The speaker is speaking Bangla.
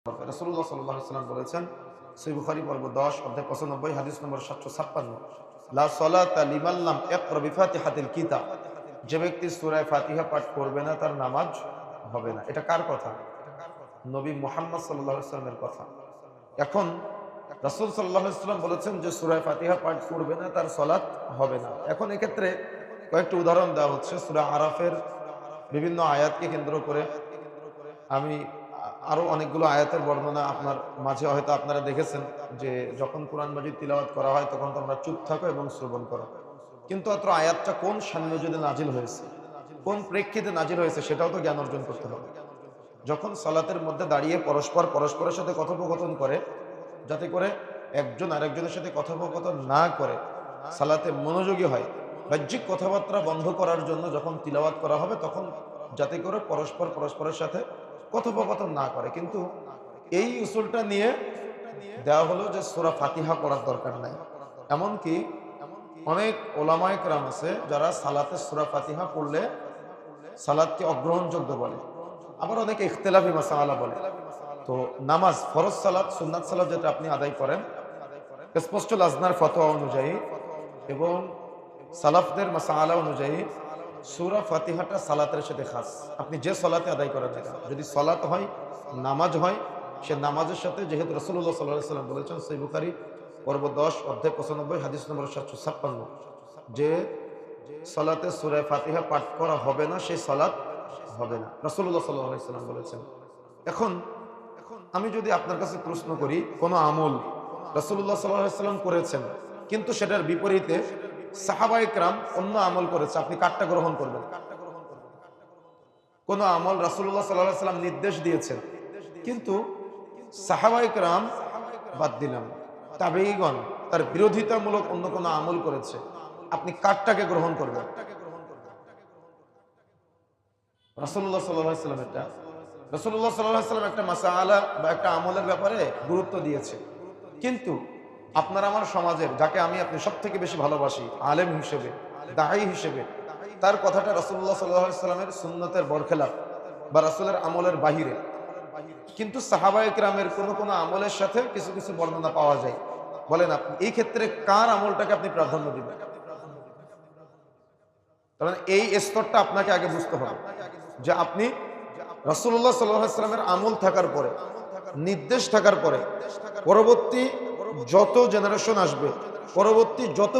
রাসূলুল্লাহ সাল্লাল্লাহু আলাইহি ওয়াসাল্লাম বলেছেন, সহিহ বুখারী পর্ব 10 অধ্যায় 95 হাদিস নম্বর 756, লা সালাতা লিমান লাম ইয়াকরা বিফাতিহাতিল কিতাব, যে ব্যক্তি সূরা ফাতিহা পাঠ করবে না তার নামাজ হবে না। এটা কার কথা? নবী মুহাম্মদ সাল্লাল্লাহু আলাইহি ওয়াসাল্লামের কথা। এখন রাসূল সাল্লাল্লাহু আলাইহি ওয়াসাল্লাম বলেছেন যে সূরা ফাতিহা পাঠ করবে না তার সালাত হবে না। এখন এক্ষেত্রে কয়েকটি উদাহরণ দেওয়া হচ্ছে সূরা আরাফের বিভিন্ন আয়াতকে কেন্দ্র করে। আমি আরো অনেকগুলো আয়াতের বর্ণনা আপনার মাঝে হয়তো আপনারা দেখেছেন যে যখন কোরআন মাজিদ তিলাওয়াত করা হয় তখন তোমরা চুপ থাকো এবং শ্রবণ করো। কিন্তু অত্র আয়াতটা কোন সান্নিধ্যে নাজিল হয়েছে, কোন প্রেক্ষিতে নাজিল হয়েছে সেটাও তো জ্ঞান অর্জন করতে হবে। যখন সালাতের মধ্যে দাঁড়িয়ে পরস্পরের সাথে কথোপকথন করে, যাতে করে একজন আরেকজনের সাথে কথোপকথন না করে সালাতে মনোযোগী হয়, বাহ্যিক কথাবার্তা বন্ধ করার জন্য যখন তিলাওয়াত করা হবে তখন যাতে করে পরস্পরের সাথে কথোপকথন না করে। কিন্তু এই উসুলটা নিয়ে দেওয়া হলো যে সূরা ফাতিহা পড়ার দরকার নাই। এমনকি অনেক ওলামায়ে কেরাম আছে যারা সালাতে সূরা ফাতিহা পড়লে সালাতকে অগ্রহণযোগ্য বলে, আবার অনেকে ইখতিলাফি মাসালা বলে। তো নামাজ, ফরজ সালাত, সুন্নাত সালাত যেটা আপনি আদায় করেন, স্পষ্ট লাজনার ফতোয়া অনুযায়ী এবং সালাফদের মাসালা অনুযায়ী সূরা ফাতিহাটা সালাতের সাথে খাস। আপনি যে সালাতে আদায় করেন না, যদি সালাত হয়, নামাজ হয়, সে নামাজের সাথে, যেহেতু রাসূলুল্লাহ সাল্লাল্লাহু আলাইহি ওয়াসাল্লাম বলেছেন সহিহ বুখারী পর্ব 10 অধ্যায় 95 হাদিস নম্বর 756, যে সালাতে সূরা ফাতিহা পাঠ করা হবে না সেই সালাত হবে না, রাসূলুল্লাহ সাল্লাল্লাহু আলাইহি ওয়াসাল্লাম বলেছেন। এখন আমি যদি আপনার কাছে প্রশ্ন করি, কোন আমল রাসূলুল্লাহ সাল্লাল্লাহু আলাইহি ওয়াসাল্লাম করেছেন কিন্তু সেটার বিপরীতে সাহাবায়ে কেরাম অন্য আমল করেছে, আপনি কারটা গ্রহণ করবেন? কোন আমল রাসূলুল্লাহ সাল্লাল্লাহু আলাইহি ওয়াসাল্লাম নির্দেশ দিয়েছেন কিন্তু সাহাবায়ে কেরাম বাদ দিলাম, তাবেঈগণ তার বিরোধিতামূলক অন্য কোন আমল করেছে, আপনি কারটাকে গ্রহণ করবেন? রাসূলুল্লাহ সাল্লাল্লাহু আলাইহি ওয়াসাল্লাম রাসূলুল্লাহ সাল্লাল্লাহু আলাইহি ওয়াসাল্লাম একটা মাসআলা বা একটা আমলের ব্যাপারে গুরুত্ব দিয়েছে, কিন্তু আপনার আমার সমাজের যাকে আমি আপনি সবথেকে বেশি ভালোবাসি আলেম হিসেবে, দাঈ হিসেবে, তার কথাটা রাসূলুল্লাহ সাল্লাল্লাহু আলাইহি ওয়াসাল্লামের সুন্নতের বরখেলাফ বা রাসূলের আমলের বাহিরে। কিন্তু সাহাবায়ে কেরামের কোন আমলের সাথে কিছু কিছু বর্ণনা পাওয়া যায়। বলেন আপনি এই ক্ষেত্রে কার আমলটাকে আপনি প্রাধান্য দিবেন? কারণ এই স্তরটা আপনাকে আগে বুঝতে হবে যে আপনি রাসূলুল্লাহ সাল্লাল্লাহু আলাইহি ওয়াসাল্লামের আমল থাকার পরে, নির্দেশ থাকার পরে, পরবর্তী যত জেনারেশন আসবে, পরবর্তী যত